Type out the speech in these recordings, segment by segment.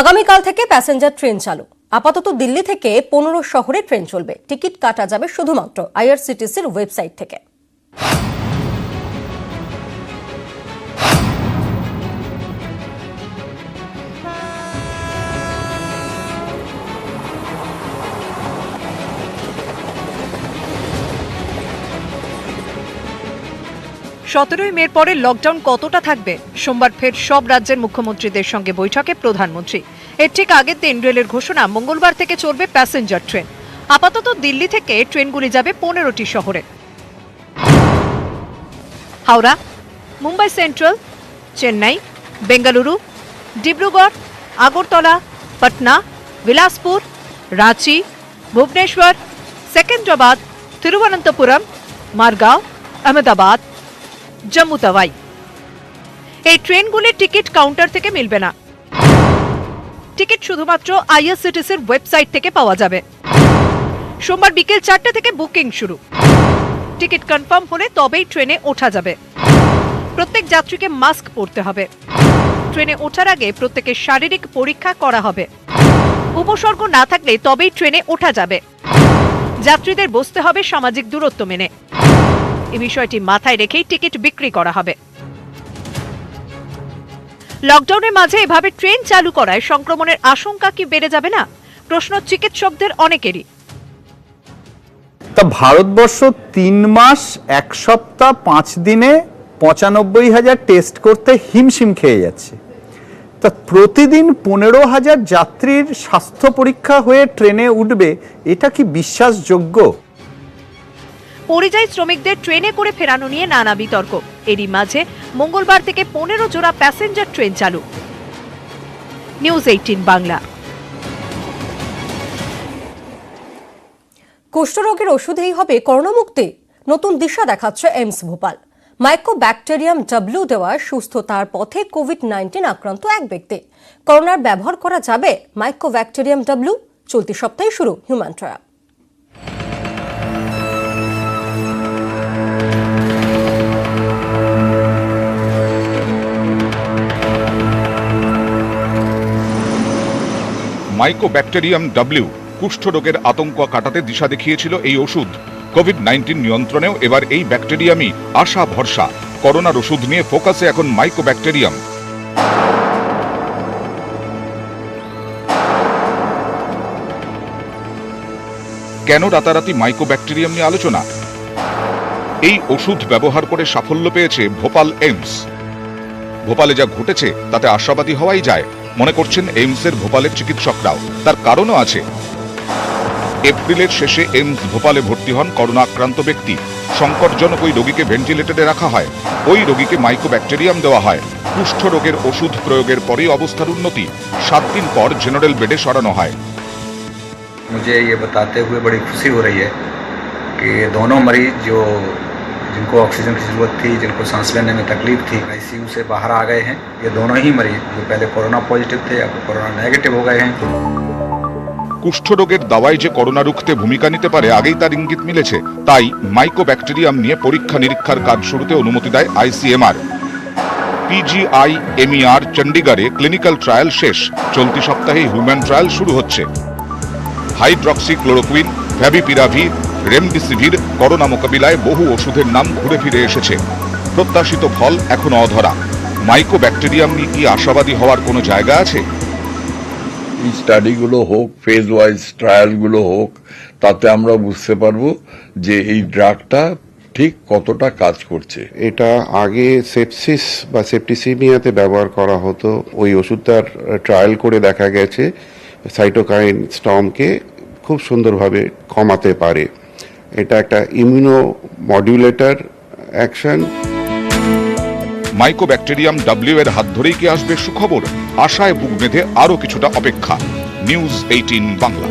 আগামীকাল থেকে passenger train চালু। আপাতত দিল্লি থেকে 15 শহরে ট্রেন চলবে। টিকিট কাটা যাবে শুধুমাত্র আইআরসিটিসির ওয়েবসাইট থেকে। সতেরোই মের পরে লকডাউন কতটা থাকবে? সোমবার ফের সব রাজ্যের মুখ্যমন্ত্রীদের সঙ্গে বৈঠকে প্রধানমন্ত্রী। এর ঠিক আগের দিন রেলের ঘোষণা, মঙ্গলবার থেকে চলবে প্যাসেঞ্জার ট্রেন। আপাতত দিল্লি থেকে ট্রেনগুলি যাবে 15টি শহরে: হাওড়া, মুম্বাই সেন্ট্রাল, চেন্নাই, বেঙ্গালুরু, ডিব্রুগড়, আগরতলা, পাটনা, বিলাসপুর, রাঁচি, ভুবনেশ্বর, সেকেন্দ্রাবাদ, তিরুবনন্তপুরম, মারগাঁও, আহমেদাবাদ, জম্মু তাওয়াই। এই ট্রেনগুলির টিকিট কাউন্টার থেকে মিলবে না। টিকিট শুধুমাত্র আইআরসিটিসির ওয়েবসাইট থেকে পাওয়া যাবে। সোমবার বিকেল 4টে থেকে বুকিং শুরু। টিকিট কনফার্ম হলে তবেই ট্রেনে ওঠা যাবে। প্রত্যেক যাত্রীকে মাস্ক পরতে হবে। ট্রেনে ওঠার আগে প্রত্যেকের শারীরিক পরীক্ষা করা হবে। উপসর্গ না থাকলে তবেই ট্রেনে ওঠা যাবে। যাত্রীদের বসতে হবে সামাজিক দূরত্ব মেনে। এই বিষয়টি মাথায় রেখেই টিকিট বিক্রি করা হবে। লকডাউনের মাঝে এভাবে ট্রেন চালু করায় সংক্রমণের আশঙ্কা কি বেড়ে যাবে না? প্রশ্ন চিকিৎসকদের অনেকেরই। তা ভারতবর্ষ 3 মাস 1 সপ্তাহ 5 দিনে 95,000 টেস্ট করতে হিমশিম খেয়ে যাচ্ছে। তা প্রতিদিন 15,000 যাত্রীর স্বাস্থ্য পরীক্ষা হয়ে ট্রেনে উঠবে, এটা কি বিশ্বাসযোগ্য? পরিযায়ী শ্রমিকদের ট্রেনে করে ফেরানো নিয়ে নানা বিতর্ক। এরই মাঝে মঙ্গলবার থেকে 15 জোড়া প্যাসেঞ্জার ট্রেন চালু। নিউজ 18 বাংলা। কুষ্ঠরোগের ওষুধেই হবে করোনা মুক্তি? নতুন দিশা দেখাচ্ছে এইমস ভোপাল। মাইকোব্যাকটেরিয়াম ডাব্লিউ দেওয়া সুস্থতার পথে কোভিড-19 আক্রান্ত এক ব্যক্তি। করোনার ব্যবহার করা যাবে মাইকোব্যাকটেরিয়াম ডাব্লিউ? চলতি সপ্তাহে শুরু হিউম্যান ট্রায়াল। মাইকোব্যাকটেরিয়াম ডাব্লিউ কুষ্ঠরোগের আতঙ্ক কাটাতে দিশা দেখিয়েছিল এই ওষুধ। কোভিড-19 নিয়ন্ত্রণেও এবার এই ব্যাকটেরিয়ামই আশা ভরসা। করোনার ওষুধ নিয়ে ফোকাসে এখন মাইকোব্যাকটেরিয়াম। কেন রাতারাতি মাইকোব্যাকটেরিয়াম নিয়ে আলোচনা? এই ওষুধ ব্যবহার করে সাফল্য পেয়েছে ভোপাল এইমস। ভোপালে যা ঘটেছে তাতে আশাবাদী হওয়াই যায়, মনে করছেন এইমসের ভোপালের চিকিৎসকরাও। তার কারণও আছে। এপ্রিলের শেষে এইমস ভোপালে ভর্তি হন করোনা আক্রান্ত ব্যক্তি। সংকটজনক ওই রোগীকে ভেন্টিলেটরে রাখা হয়। ওই রোগীকে মাইকোব্যাকটেরিয়াম দেওয়া হয়। কুষ্ঠ রোগের ওষুধ প্রয়োগের পরেই অবস্থার উন্নতি। 7 দিন পর জেনারেল বেডে সরানো হয়। मुझे ये बताते हुए बड़ी खुशी हो रही है कि दोनों मरीज जिनको ऑक्सीजन की ज़रूरत थी, जिनको सांस लेने में तकलीफ थी, आईसीयू से बाहर आ गए हैं। ये दोनों ही मरीज जो पहले कोरोना पॉजिटिव थे अब कोरोना नेगेटिव हो गए हैं। কুষ্ঠরোগের দাওয়ায় যে করোনা রুখতে ভূমিকা নিতে পারে আগেই তার ইঙ্গিত মিলেছে। তাই মাইকোব্যাকটেরিয়াম নিয়ে পরীক্ষা নিরীক্ষার কাজ শুরুতে অনুমতি দেয় আইসিএমআর। পিজিআইএমইআর চণ্ডীগড়ে ক্লিনিক্যাল ট্রায়াল শেষ। চলতি সপ্তাহে হিউম্যান ট্রায়াল শুরু হচ্ছে। হাইড্রক্সিক্লোরোকুইন, ফ্যাভিপিরাভির, রেমডেসিভির করোনা মোকাবিলায় বহু ওষুধের নাম ঘুরে ফিরে এসেছে। প্রত্যাশিত ফল এখনো অধরা। মাইকোব্যাকটেরিয়াম নিয়ে কি আশাবাদী হওয়ার কোনো জায়গা আছে? এই স্টাডিগুলো হোক, ফেজ ওয়াইজ ট্রায়ালগুলো হোক, তাতে আমরা বুঝতে পারবো যে এই ড্রাগটা ঠিক কতটা কাজ করছে। এটা আগে সেপসিস বা সেপ্টিসিমিয়াতে ব্যবহার করা হতো। ওই ওষুধটার ট্রায়াল করে দেখা গেছে সাইটোকাইন স্টর্মকে খুব সুন্দরভাবে কমাতে পারে। এটা একটা immuno modulator action. Mycobacterium W এর হাত ধরেই কি আসবে সুখবর? আশায় বুক বেঁধে আরো কিছুটা অপেক্ষা। নিউজ 18 বাংলা।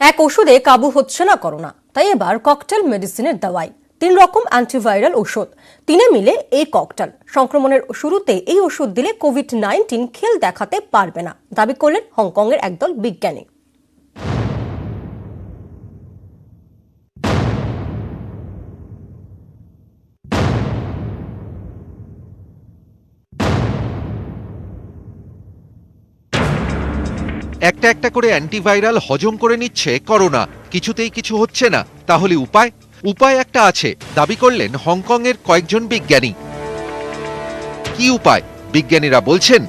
এক ওষুধে কাবু হচ্ছে না করোনা, তাই এবার ককটেল মেডিসিনের দাওয়াই। 3 রকম অ্যান্টিভাইরাল ওষুধ, 3 মিলে এই ককটেল। সংক্রমণের শুরুতে এই ওষুধ দিলে কোভিড-19 খেল দেখাতে পারবে না, দাবি করলেন হংকংয়ের একদল বিজ্ঞানী। একটা একটা করে অ্যান্টিভাইরাল হজম করে নিচ্ছে করোনা, কিছুতেই কিছু হচ্ছে না। তাহলে উপায় একটা আছে, দাবি করলেন হংকংয়ের কয়েকজন বিজ্ঞানী। কি উপায়? বিজ্ঞানীরা বলছেন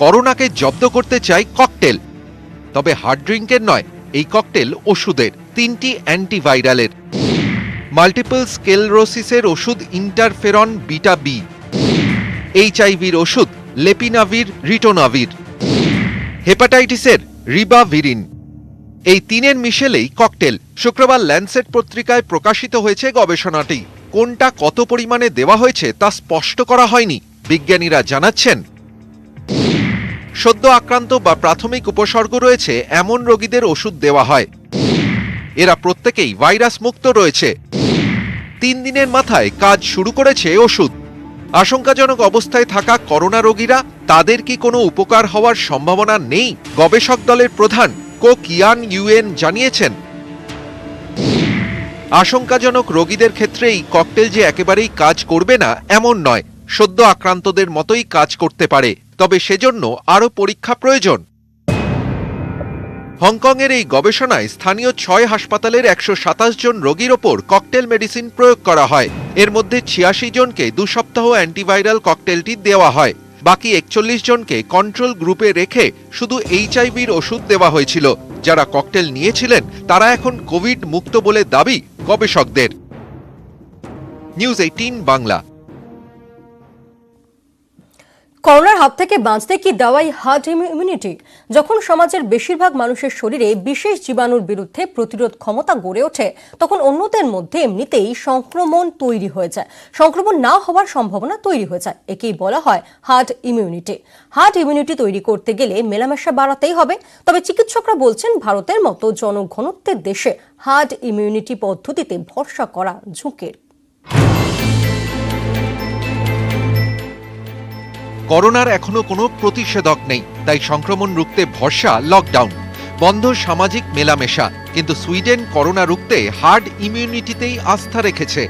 করোনাকে জব্দ করতে চাই ককটেল, তবে হার্ড ড্রিঙ্কের নয়, এই ককটেল ওষুধের, 3টি অ্যান্টিভাইরালের। মাল্টিপল স্ক্লেরোসিসের ওষুধ ইন্টারফেরন বিটা বি, এইচআইভির ওষুধ লেপিনাভির রিটোনাভির, হেপাটাইটিসের রিবাভিরিন, এই 3-এর মিশেলেই ককটেল। শুক্রবার ল্যান্সেট পত্রিকায় প্রকাশিত হয়েছে গবেষণাটি। কোনটা কত পরিমাণে দেওয়া হয়েছে তা স্পষ্ট করা হয়নি। বিজ্ঞানীরা জানাচ্ছেন সদ্য আক্রান্ত বা প্রাথমিক উপসর্গ রয়েছে এমন রোগীদের ওষুধ দেওয়া হয়। এরা প্রত্যেকেই ভাইরাস মুক্ত রয়েছে। 3 দিনের মাথায় কাজ শুরু করেছে ওষুধ। আশঙ্কাজনক অবস্থায় থাকা করোনা রোগীরা, তাদের কি কোনো উপকার হওয়ার সম্ভাবনা নেই? গবেষক দলের প্রধান কো কিয়ান ইউএন জানিয়েছেন আশঙ্কাজনক রোগীদের ক্ষেত্রে এই ককটেল যে একেবারেই কাজ করবে না এমন নয়, সদ্য আক্রান্তদের মতোই কাজ করতে পারে, তবে সেজন্য আরও পরীক্ষা প্রয়োজন। হংকংয়ের এই গবেষণায় স্থানীয় 6 হাসপাতালের 127 জন রোগীর ওপর ককটেল মেডিসিন প্রয়োগ করা হয়। এর মধ্যে 86 জনকে 2 সপ্তাহ অ্যান্টিভাইরাল ককটেলটি দেওয়া হয়। বাকি 41 জনকে কন্ট্রোল গ্রুপে রেখে শুধু এইচআইভির ওষুধ দেওয়া হয়েছিল। যারা ককটেল নিয়েছিলেন তারা এখন কোভিড মুক্ত বলে দাবি গবেষকদের। নিউজ 18 বাংলা। করোনার হাত থেকে বাঁচতে কি দেওয়াই হার্ড ইমিউনিটি? যখন সমাজের বেশিরভাগ মানুষের শরীরে বিশেষ জীবাণুর বিরুদ্ধে প্রতিরোধ ক্ষমতা গড়ে ওঠে, তখন অন্যদের মধ্যে এমনিতেই সংক্রমণ তৈরি হয়ে যায়, সংক্রমণ না হওয়ার সম্ভাবনা তৈরি হয়ে যায়। একেই বলা হয় হার্ড ইমিউনিটি। হার্ড ইমিউনিটি তৈরি করতে গেলে মেলামেশা বাড়াতেই হবে। তবে চিকিৎসকরা বলছেন ভারতের মতো জনঘনত্বের দেশে হার্ড ইমিউনিটি পদ্ধতিতে ভরসা করা ঝুঁকির। করোনার এখনো কোনো প্রতিষেধক নেই, তাই সংক্রমণ রুখতে ভরসা লকডাউন, বন্ধ সামাজিক মেলামেশা। কিন্তু সুইডেন করোনা রুখতে হার্ড ইমিউনিটিতেই আস্থা রেখেছে।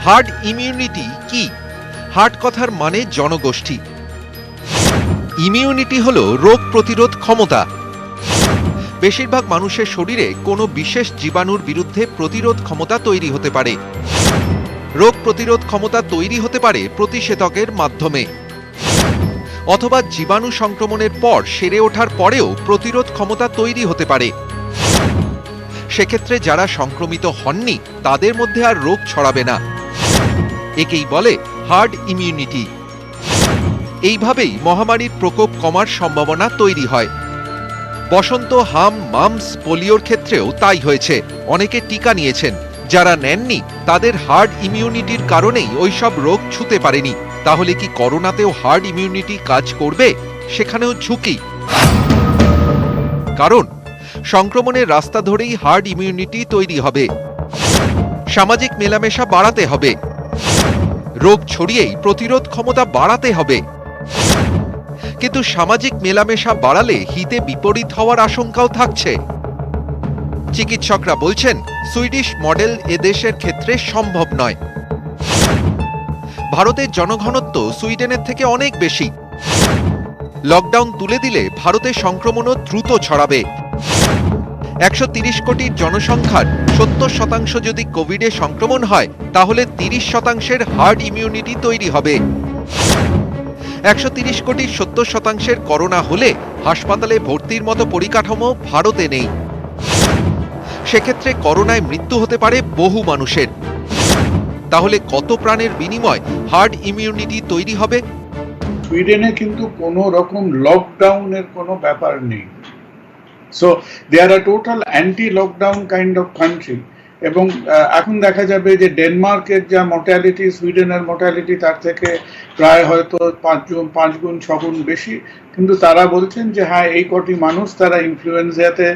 হার্ড ইমিউনিটি কি? হার্ড কথার মানে জনগোষ্ঠী, ইমিউনিটি হলো রোগ প্রতিরোধ ক্ষমতা। বেশিরভাগ মানুষের শরীরে কোনো বিশেষ জীবাণুর বিরুদ্ধে প্রতিরোধ ক্ষমতা তৈরি হতে পারে। রোগ প্রতিরোধ ক্ষমতা তৈরি হতে পারে প্রতিষেধকের মাধ্যমে, অথবা জীবাণু সংক্রমণের পর সেরে ওঠার পরেও প্রতিরোধ ক্ষমতা তৈরি হতে পারে। সেক্ষেত্রে যারা সংক্রমিত হননি তাদের মধ্যে আর রোগ ছড়াবে না। একেই বলে হার্ড ইমিউনিটি। এইভাবেই মহামারীর প্রকোপ কমার সম্ভাবনা তৈরি হয়। বসন্ত, হাম, মাম্পস, পোলিওর ক্ষেত্রেও তাই হয়েছে। অনেকে টিকা নিয়েছেন, যারা নেননি তাদের হার্ড ইমিউনিটির কারণেই ওইসব রোগ ছুঁতে পারেনি। তাহলে কি করোনাতেও হার্ড ইমিউনিটি কাজ করবে? সেখানেও ঝুঁকি, কারণ সংক্রমণের রাস্তা ধরেই হার্ড ইমিউনিটি তৈরি হবে। সামাজিক মেলামেশা বাড়াতে হবে, রোগ ছড়িয়েই প্রতিরোধ ক্ষমতা বাড়াতে হবে। কিন্তু সামাজিক মেলামেশা বাড়ালে হিতে বিপরীত হওয়ার আশঙ্কাও থাকছে। চিকিৎসকরা বলছেন সুইডিশ মডেল এদেশের ক্ষেত্রে সম্ভব নয়। ভারতের জনঘনত্ব সুইডেনের থেকে অনেক বেশি। লকডাউন তুলে দিলে ভারতে সংক্রমণও দ্রুত ছড়াবে। 130 কোটির জনসংখ্যার 70% যদি কোভিডে সংক্রমণ হয়, তাহলে 30%-এর হার্ড ইমিউনিটি তৈরি হবে। 130 কোটির 70%-এর করোনা হলে হাসপাতালে ভর্তির মতো পরিকাঠামো ভারতে নেই। সেক্ষেত্রে করোনায় মৃত্যু হতে পারে বহু মানুষের। তাহলে কত প্রাণের বিনিময় হার্ড ইমিউনিটি তৈরি হবে? সুইডেনে কিন্তু কোনো রকম লকডাউনের কোনো ব্যাপার নেই। So they are a total anti lockdown kind of country. এবং এখন দেখা যাবে যে ডেনমার্কের যা মর্টালিটি, সুইডেনের মর্টালিটি তার থেকে প্রায় হয়তো 5 গুণ 6 গুণ বেশি। কিন্তু তারা বলছেন যে হ্যাঁ, এই কটি মানুষ তারা ইনফ্লুয়েঞ্জাতে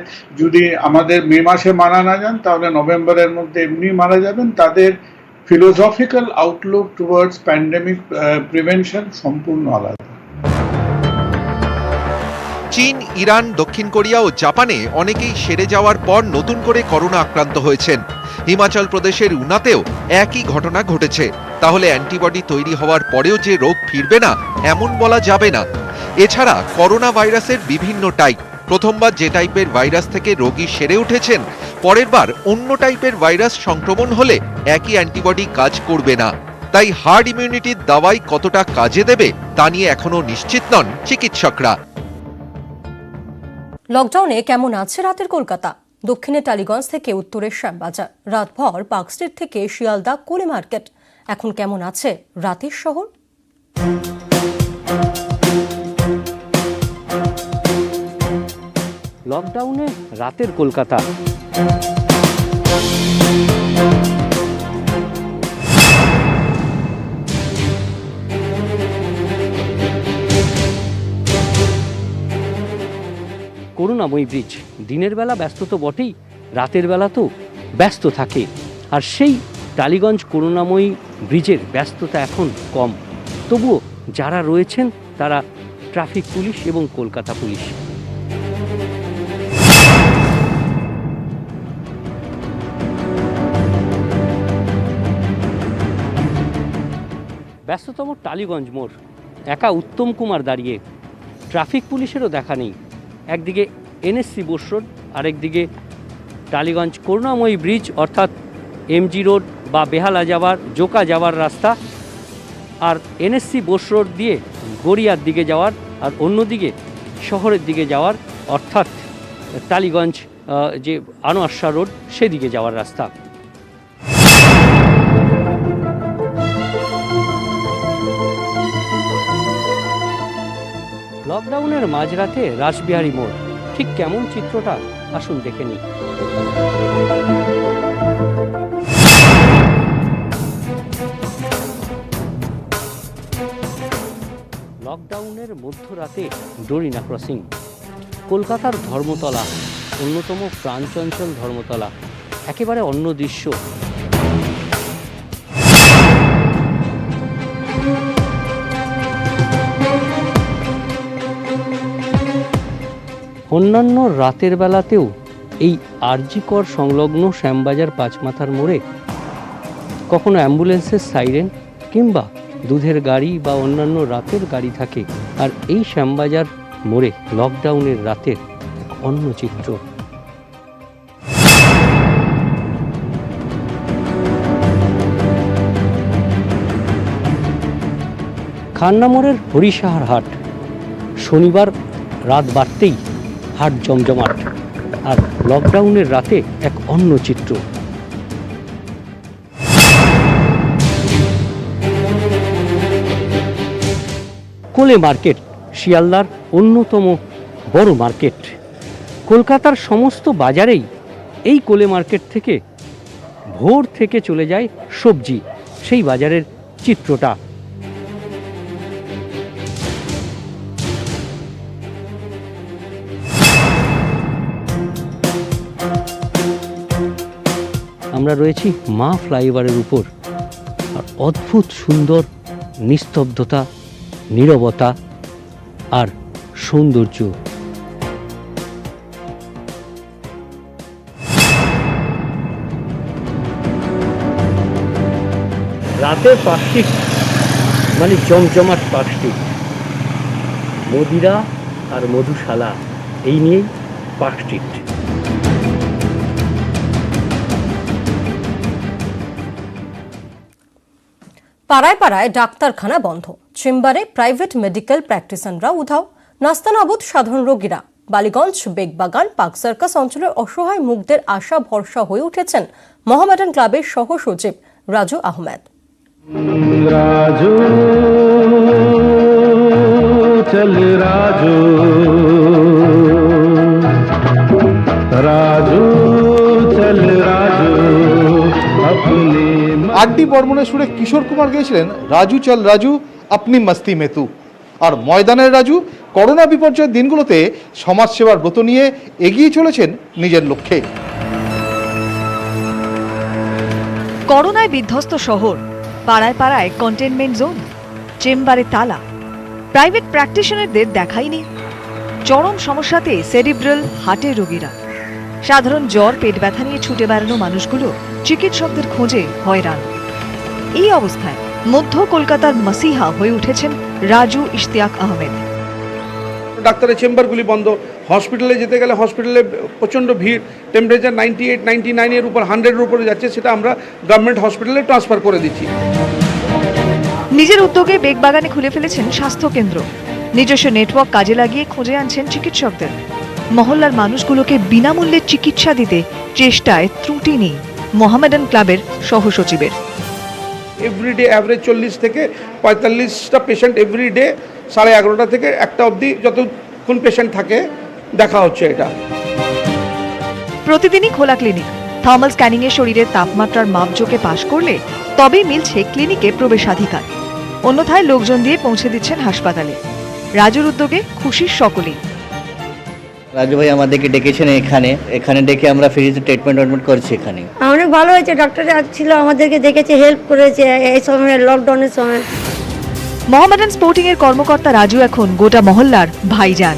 যদি আমাদের মে মাসে মারা না যান, তাহলে নভেম্বরের মধ্যে এমনি মারা যাবেন। তাদের philosophical Outlook towards pandemic prevention সম্পূর্ণ আলাদা। চীন, ইরান, দক্ষিণ কোরিয়া ও জাপানে অনেকেই সেরে যাওয়ার পর নতুন করে করোনা আক্রান্ত হয়েছেন। হিমাচল প্রদেশের উনাতেও একই ঘটনা ঘটেছে। তাহলে অ্যান্টিবডি তৈরি হওয়ার পরেও যে রোগ ফিরবে না এমন বলা যাবে না। এছাড়া করোনা ভাইরাসের বিভিন্ন টাইপ, প্রথমবার যে টাইপের ভাইরাস থেকে রোগী সেরে উঠেছেন, পরের বার অন্য টাইপের ভাইরাস সংক্রমণ হলে একই অ্যান্টিবডি কাজ করবে না। তাই হার্ড ইমিউনিটির দাওয়াই কতটা কাজে দেবে তা নিয়ে এখনো নিশ্চিত নন চিকিৎসকরা। লকডাউনে কেমন আছে রাতের কলকাতা? দক্ষিণে টালিগঞ্জ থেকে উত্তরের শ্যামবাজার, রাতভর পার্ক স্ট্রিট থেকে শিয়ালদা কোলে মার্কেট। এখন কেমন আছে রাতের শহর? লকডাউনে রাতের কলকাতা। করুণাময়ী ব্রিজ দিনের বেলা ব্যস্ত তো বটেই, রাতের বেলা তো ব্যস্ত থাকে। আর সেই টালিগঞ্জ করুণাময়ী ব্রিজের ব্যস্ততা এখন কম, তবুও যারা রয়েছেন তারা ট্রাফিক পুলিশ এবং কলকাতা পুলিশ। ব্যস্ততম টালিগঞ্জ মোড়, একা উত্তম কুমার দাঁড়িয়ে, ট্রাফিক পুলিশেরও দেখা নেই। একদিকে এনএসসি বোস রোড, আরেকদিকে টালিগঞ্জ করুণাময়ী ব্রিজ অর্থাৎ এমজি রোড বা বেহালা যাওয়ার, জোকা যাওয়ার রাস্তা, আর এনএসসি বোস রোড দিয়ে গড়িয়ার দিকে যাওয়ার, আর অন্যদিকে শহরের দিকে যাওয়ার অর্থাৎ টালিগঞ্জ যে আনোয়ার শাহ রোড সেদিকে যাওয়ার রাস্তা। লকডাউনের মাঝরাতে রাসবিহারী মোড়, ঠিক কেমন চিত্রটা আসুন দেখে নিই। লকডাউনের মধ্যরাতে ডোরিনা ক্রসিং, কলকাতার ধর্মতলা, অন্যতম প্রাণচঞ্চল ধর্মতলা, একেবারে অন্য দৃশ্য। অন্যান্য রাতের বেলাতেও এই আরজিকর সংলগ্ন শ্যামবাজার পাঁচমাথার মোড়ে কখনো অ্যাম্বুলেন্সের সাইরেন কিংবা দুধের গাড়ি বা অন্যান্য রাতের গাড়ি থাকে। আর এই শ্যামবাজার মোড়ে লকডাউনের রাতের এক অন্য চিত্র। খান্না মোড়ের হরিসাহার হাট, শনিবার রাত বাড়তেই হাট জমজমাট, আর লকডাউনের রাতে এক অন্য চিত্র। কোলে মার্কেট শিয়ালদার অন্যতম বড় মার্কেট। কলকাতার সমস্ত বাজারেই এই কোলে মার্কেট থেকে ভোর থেকে চলে যায় সবজি, সেই বাজারের চিত্রটা। আমরা রয়েছি মা ফ্লাইওভারের উপর, আর অদ্ভুত সুন্দর নিস্তব্ধতা, নীরবতা আর সৌন্দর্য। রাতের পার্ক স্ট্রিট মানে জমজমাট পার্ক স্ট্রিট, মদিরা আর মধুশালা, এই নিয়েই পার্ক স্ট্রিট। পাড়ায় পাড়ায় ডাক্তারখানা বন্ধ, চেম্বারে প্রাইভেট মেডিকেল প্র্যাকটিশনাররা উধাও, নাস্তানাবুদ সাধারণ রোগীরা। বালিগঞ্জ, বেগবাগান, পার্ক সার্কাস অঞ্চলের অসহায় মুখদের আশা ভরসা হয়ে উঠেছেন মোহামেডান ক্লাবের সহ সচিব রাজু আহমেদ। রাজু চল রাজু, রাজু চল রাজু আপনি। আড্ডি বর্মনের সুরে কিশোর কুমার গেয়েছিলেন রাজু চল রাজু আপনি মস্তি মেতু। আর ময়দানের রাজু করোনা বিপর্যয়ের দিনগুলোতে সমাজসেবার ব্রত নিয়ে এগিয়ে চলেছেন নিজের লক্ষ্যে। করোনায় বিধ্বস্ত শহর, পাড়ায় পাড়ায় কন্টেনমেন্ট জোন, চেম্বারে তালা, প্রাইভেট প্র্যাকটিশনারদের দেখাই নেই। চরম সমস্যাতে সেরিব্রাল হার্টের রোগীরা, সাধারণ জ্বর, পেট ব্যথা নিয়ে ছুটে বেড়ানো মানুষগুলো চিকিৎসকদের খোঁজে হয়রান। এই অবস্থায় মধ্য কলকাতার মাসিহা হয়ে উঠেছেন রাজু ইশতিয়াক আহমেদ। ডাক্তারের চেম্বারগুলি বন্ধ, হসপিটালে যেতে গেলে হসপিটালে প্রচণ্ড ভিড়, টেম্পারেচার 98, 99-এর উপর 100-এর উপরে যাচ্ছে, সেটা আমরা গভর্নমেন্ট হসপিটালে ট্রান্সফার করে দিচ্ছি। নিজের উদ্যোগে বেগবাগানে খুলে ফেলেছেন স্বাস্থ্য কেন্দ্র। নিজস্ব নেটওয়ার্ক কাজে লাগিয়ে খুঁজে আনছেন চিকিৎসকদের। মহল্লার মানুষগুলোকে বিনামূল্যে চিকিৎসা দিতে চেষ্টায় ত্রুটি নেই মোহামেডান ক্লাবের সহসচিবের। এভরিডে অ্যাভারেজ 40 থেকে 45টা পেশেন্ট এভরিডে 11:30 থেকে 1টা অবধি যতক্ষণ পেশেন্ট থাকে দেখা হচ্ছে। এটা প্রতিদিনই খোলা ক্লিনিক। থার্মাল স্ক্যানিং এ শরীরের তাপমাত্রার মাপজোকে পাশ করলে তবেই মিলছে ক্লিনিকে প্রবেশাধিকার। অন্যথায় লোকজন দিয়ে পৌঁছে দিচ্ছেন হাসপাতালে। রাজুর উদ্যোগে খুশি সকলেই। রাজু ভাই আমাদেরকে ডেকেছেন এখানে ডেকে আমরা ফ্রিতে ট্রিটমেন্ট করছি। এখানে অনেক ভালো হয়েছে, ডক্টর ছিল আমাদেরকে দেখেছে, হেল্প করেছে এই সময় লকডাউনের সময়। মোহামেডান স্পোর্টিং এর কর্মকর্তা রাজু এখন গোটা মহল্লার ভাইজান,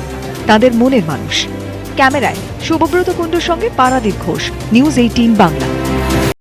তাদের মনের মানুষ। ক্যামেরায় শুভব্রত কুণ্ডুর সঙ্গে পারাদীপ ঘোষ, নিউজ 18 বাংলা।